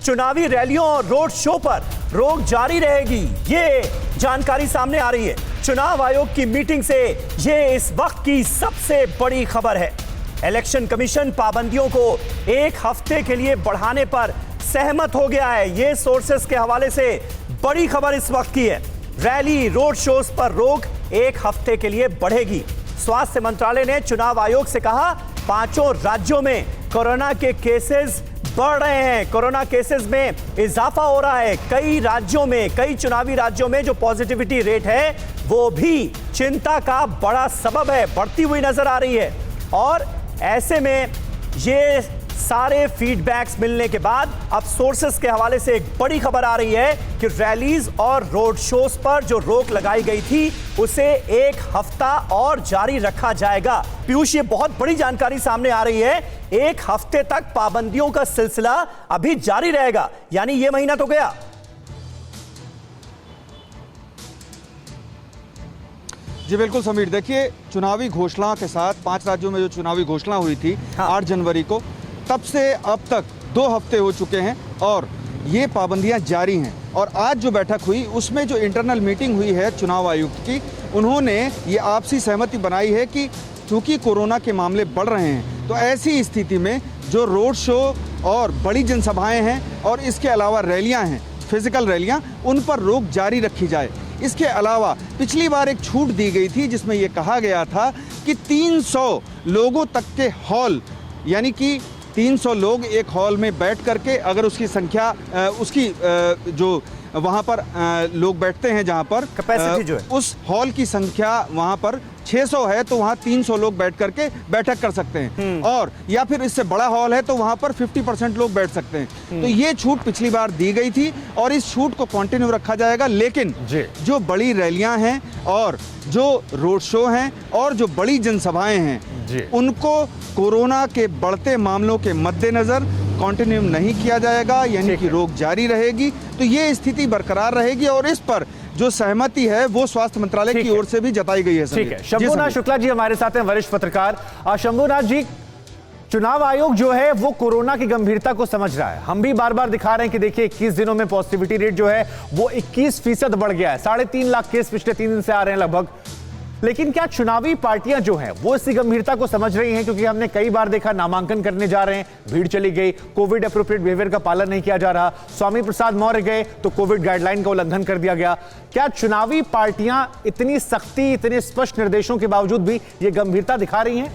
चुनावी रैलियों और रोड शो पर रोक जारी रहेगी, ये जानकारी सामने आ रही है। चुनाव आयोग की मीटिंग से ये इस वक्त की सबसे बड़ी खबर है। इलेक्शन कमीशन पाबंदियों को एक हफ्ते के लिए बढ़ाने पर सहमत हो गया है। ये सोर्सेस के हवाले से बड़ी खबर इस वक्त की है। रैली रोड शोज पर रोक एक हफ्ते के लिए बढ़ेगी। स्वास्थ्य मंत्रालय ने चुनाव आयोग से कहा, 5 राज्यों में कोरोना के केसेस बढ़ रहे हैं, कोरोना केसेस में इजाफा हो रहा है। कई राज्यों में, कई चुनावी राज्यों में जो पॉजिटिविटी रेट है वो भी चिंता का बड़ा सबब है, बढ़ती हुई नजर आ रही है। और ऐसे में ये सारे फीडबैक्स मिलने के बाद अब सोर्सेस के हवाले से एक बड़ी खबर आ रही है कि रैलीज और रोड शोज पर जो रोक लगाई गई थी उसे एक हफ्ता और जारी रखा जाएगा। पीयूष, ये बहुत बड़ी जानकारी सामने आ रही है। एक हफ्ते तक पाबंदियों का सिलसिला अभी जारी रहेगा, यानी ये महीना तो गया। जी बिल्कुल समीर, देखिए चुनावी घोषणा के साथ 5 राज्यों में जो चुनावी घोषणा हुई थी 8 जनवरी को, तब से अब तक 2 हफ्ते हो चुके हैं और ये पाबंदियां जारी हैं। और आज जो बैठक हुई उसमें जो इंटरनल मीटिंग हुई है चुनाव आयुक्त की, उन्होंने ये आपसी सहमति बनाई है कि चूंकि कोरोना के मामले बढ़ रहे हैं तो ऐसी स्थिति में जो रोड शो और बड़ी जनसभाएं हैं और इसके अलावा रैलियां हैं, फिजिकल रैलियां, उन पर रोक जारी रखी जाए। इसके अलावा पिछली बार एक छूट दी गई थी जिसमें यह कहा गया था कि 300 लोगों तक के हॉल, यानी कि 300 लोग एक हॉल में बैठ करके, अगर उसकी संख्या जो वहाँ पर लोग बैठते हैं, जहाँ पर कैपेसिटी जो है, उस हॉल की संख्या वहाँ पर 600 है तो वहाँ 300 लोग बैठ करके बैठक कर सकते हैं। और या फिर इससे बड़ा हॉल है तो वहाँ पर 50% लोग बैठ सकते हैं। तो ये छूट पिछली बार दी गई थी और इस छूट को कंटिन्यू रखा जाएगा। लेकिन जो बड़ी रैलियां हैं और जो रोड शो हैं और जो बड़ी जनसभाएं हैं, उनको कोरोना के बढ़ते मामलों के मद्देनजर कंटिन्यू नहीं किया जाएगा, यानी कि रोक जारी रहेगी। तो ये स्थिति बरकरार रहेगी और इस पर जो सहमति है वो स्वास्थ्य मंत्रालय की ओर से भी जताई गई है। ठीक है, शंभुनाथ शुक्ला जी हमारे साथ हैं, वरिष्ठ पत्रकार। शंभुनाथ जी, चुनाव आयोग जो है वो कोरोना की गंभीरता को समझ रहा है। हम भी बार बार दिखा रहे हैं कि देखिए 21 दिनों में पॉजिटिविटी रेट जो है वो 21% बढ़ गया है। 3.5 लाख केस पिछले 3 दिन से आ रहे हैं लगभग। लेकिन क्या चुनावी पार्टियां जो हैं वो इसी गंभीरता को समझ रही हैं? क्योंकि हमने कई बार देखा, नामांकन करने जा रहे हैं, भीड़ चली गई, कोविड एप्रोप्रिएट बिहेवियर का पालन नहीं किया जा रहा, स्वामी प्रसाद मौर्य गए तो कोविड गाइडलाइन का उल्लंघन कर दिया गया। क्या चुनावी पार्टियां इतनी सख्ती, इतने स्पष्ट निर्देशों के बावजूद भी ये गंभीरता दिखा रही हैं?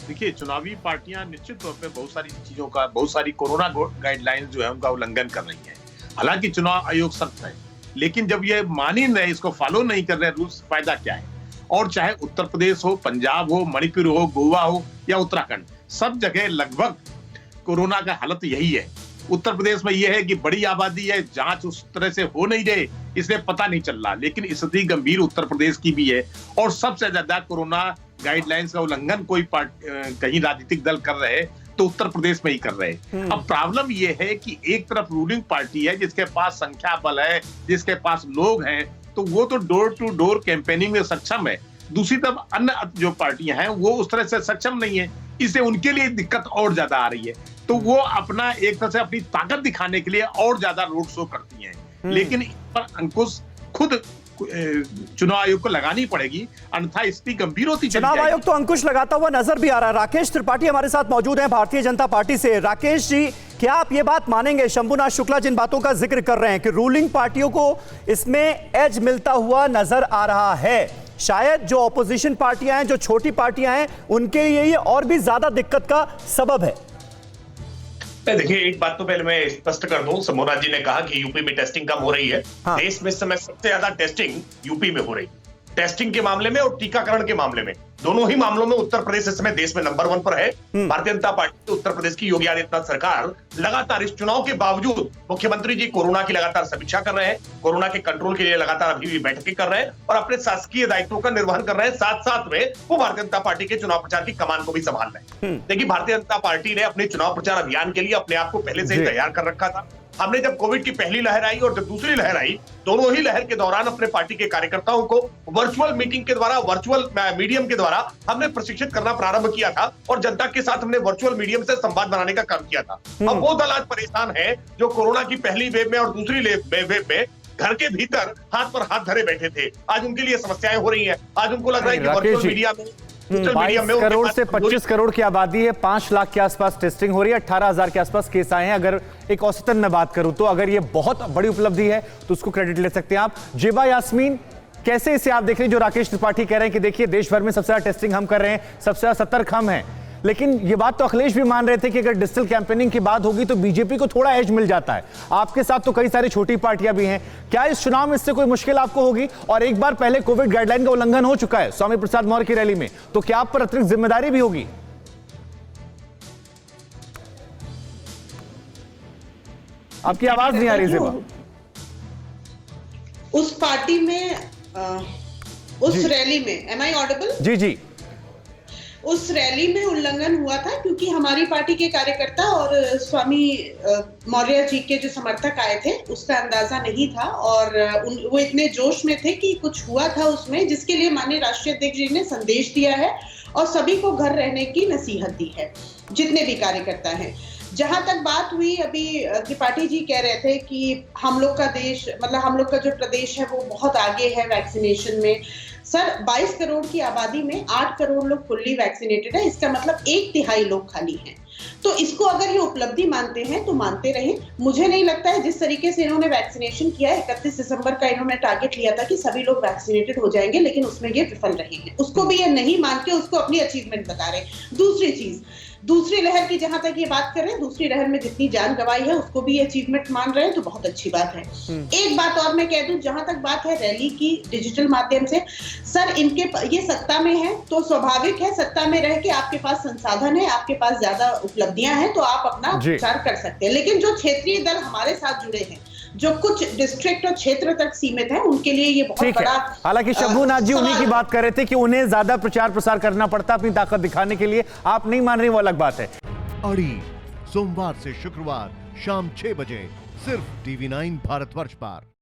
देखिए, चुनावी पार्टियां निश्चित तौर पे बहुत सारी चीजों का, बहुत सारी कोरोना गाइडलाइंस जो है उनका उल्लंघन कर रही है। हालांकि चुनाव आयोग सख्त है, लेकिन जब ये मान ही नहीं, इसको फॉलो नहीं कर रहे रूल्स, फायदा क्या है? और चाहे उत्तर प्रदेश हो, पंजाब हो, मणिपुर हो, गोवा हो या उत्तराखंड, सब जगह लगभग कोरोना का हालत यही है। उत्तर प्रदेश में यह है कि बड़ी आबादी है, जांच उस तरह से हो नहीं रही, इसलिए पता नहीं चल रहा, लेकिन स्थिति गंभीर उत्तर प्रदेश की भी है। और सबसे ज्यादा कोरोना गाइडलाइंस का उल्लंघन कोई कहीं राजनीतिक दल कर रहे तो उत्तर प्रदेश में ही कर रहे। अब प्रॉब्लम यह है कि एक तरफ रूलिंग पार्टी है जिसके पास संख्या बल है, जिसके पास लोग हैं, तो वो तो डोर टू डोर कैंपेनिंग में सक्षम है। दूसरी तरफ अन्य जो पार्टियां हैं वो उस तरह से सक्षम नहीं है, इससे उनके लिए दिक्कत और ज्यादा आ रही है। तो वो अपना एक तरह से अपनी ताकत दिखाने के लिए और ज्यादा रोड शो करती हैं। लेकिन इस पर अंकुश खुद चुनाव आयोग को लगानी पड़ेगी, अन्यथा स्थिति गंभीर होती चली जाएगी। चुनाव आयोग तो अंकुश लगाता हुआ नजर भी आ रहा है। राकेश त्रिपाठी हमारे साथ मौजूद हैं भारतीय जनता पार्टी से। राकेश जी, क्या आप ये बात मानेंगे, शंभुनाथ शुक्ला जिन बातों का जिक्र कर रहे हैं कि रूलिंग पार्टियों को इसमें एज मिलता हुआ नजर आ रहा है, शायद जो ऑपोजिशन पार्टियां हैं, जो छोटी पार्टियां हैं, उनके लिए ये और भी ज्यादा दिक्कत का सबब है? देखिए, एक बात तो पहले मैं स्पष्ट कर दूं, शंभुनाथ जी ने कहा कि यूपी में टेस्टिंग कम हो रही है। देश में इस समय सबसे ज्यादा टेस्टिंग यूपी में हो रही है, टेस्टिंग के मामले में और टीकाकरण के मामले में। दोनों ही मामलों में उत्तर प्रदेश इस समय देश में नंबर 1 पर है। भारतीय जनता पार्टी, उत्तर प्रदेश की योगी आदित्यनाथ सरकार लगातार इस चुनाव के बावजूद, मुख्यमंत्री जी कोरोना की लगातार समीक्षा कर रहे हैं, कोरोना के कंट्रोल के लिए लगातार अभी भी बैठकें कर रहे हैं और अपने शासकीय दायित्वों का निर्वहन कर रहे हैं। साथ साथ में वो भारतीय जनता पार्टी के चुनाव प्रचार की कमान को भी संभाल रहे हैं। देखिए, भारतीय जनता पार्टी ने अपने चुनाव प्रचार अभियान के लिए अपने आप को पहले से ही तैयार कर रखा था। हमने जब कोविड की पहली लहर आई और जब दूसरी लहर आई, दोनों ही लहर के दौरान अपने पार्टी के कार्यकर्ताओं को वर्चुअल मीटिंग के द्वारा, वर्चुअल मीडियम के द्वारा हमने प्रशिक्षित करना प्रारंभ किया था और जनता के साथ हमने वर्चुअल मीडियम से संवाद बनाने का काम किया था। अब वो दल आज परेशान है जो कोरोना की पहली वेव में और दूसरी वेव में घर के भीतर हाथ पर हाथ धरे बैठे थे। आज उनके लिए समस्याएं हो रही हैं। आज उनको लग रहा है कि वर्चुअल मीडिया में 22 करोड़ से 25 करोड़ की आबादी है, 5 लाख के आसपास टेस्टिंग हो रही है, 18,000 के आसपास केस आए हैं। अगर एक औसतन में बात करूं तो अगर ये बहुत बड़ी उपलब्धि है तो उसको क्रेडिट ले सकते हैं आप। जेबा यास्मीन, कैसे इसे आप देख रहे हैं जो राकेश त्रिपाठी कह रहे हैं कि देखिए देश भर में सबसे ज्यादा टेस्टिंग हम कर रहे हैं, सबसे ज्यादा सतर्क हम हैं, लेकिन ये बात तो अखिलेश भी मान रहे थे कि अगर डिजिटल कैंपेनिंग की बात होगी तो बीजेपी को थोड़ा एज मिल जाता है। आपके साथ तो कई सारी छोटी पार्टियां भी हैं, क्या इस चुनाव में इससे कोई मुश्किल आपको होगी? और एक बार पहले कोविड गाइडलाइन का उल्लंघन हो चुका है स्वामी प्रसाद मौर्य की रैली में, तो क्या आप पर अतिरिक्त जिम्मेदारी भी होगी? आपकी आवाज नहीं आ रही जेबा। उस पार्टी में उस रैली में, एम आई ऑडिबल? जी जी। उस रैली में उल्लंघन हुआ था क्योंकि हमारी पार्टी के कार्यकर्ता और स्वामी मौर्य जी के जो समर्थक आए थे उसका अंदाजा नहीं था और वो इतने जोश में थे कि कुछ हुआ था उसमें, जिसके लिए माननीय राष्ट्रीय अध्यक्ष जी ने संदेश दिया है और सभी को घर रहने की नसीहत दी है, जितने भी कार्यकर्ता हैं। जहां तक बात हुई, अभी त्रिपाठी जी कह रहे थे कि हम लोग का देश, मतलब हम लोग का जो प्रदेश है वो बहुत आगे है वैक्सीनेशन में। सर, 22 करोड़ की आबादी में 8 करोड़ लोग फुल्ली वैक्सीनेटेड है, इसका मतलब 1/3 लोग खाली हैं। तो इसको अगर ये उपलब्धि मानते हैं तो मानते रहें। मुझे नहीं लगता है जिस तरीके से इन्होंने वैक्सीनेशन किया है, 31 दिसंबर का इन्होंने टारगेट लिया था कि सभी लोग वैक्सीनेटेड हो जाएंगे, लेकिन उसमें ये विफल रहे हैं। उसको भी ये नहीं मान के उसको अपनी अचीवमेंट बता रहे हैं। दूसरी चीज, दूसरी लहर की जहां तक ये बात कर रहे हैं, दूसरी लहर में जितनी जान गंवाई है उसको भी अचीवमेंट मान रहे हैं, तो बहुत अच्छी बात है। एक बात और मैं कह दूं, जहां तक बात है रैली की डिजिटल माध्यम से, सर इनके ये सत्ता में है तो स्वाभाविक है, सत्ता में रह के आपके पास संसाधन है, आपके पास ज्यादा उपलब्धियां हैं तो आप अपना प्रचार कर सकते हैं। लेकिन जो क्षेत्रीय दल हमारे साथ जुड़े हैं, जो कुछ डिस्ट्रिक्ट और क्षेत्र तक सीमित है, उनके लिए ये बहुत बड़ा। हालांकि शंभूनाथ जी उन्हीं की बात कर रहे थे कि उन्हें ज्यादा प्रचार प्रसार करना पड़ता अपनी ताकत दिखाने के लिए, आप नहीं मान रही, वो अलग बात है। अड़ी सोमवार से शुक्रवार शाम 6 बजे सिर्फ TV9 भारतवर्ष पर।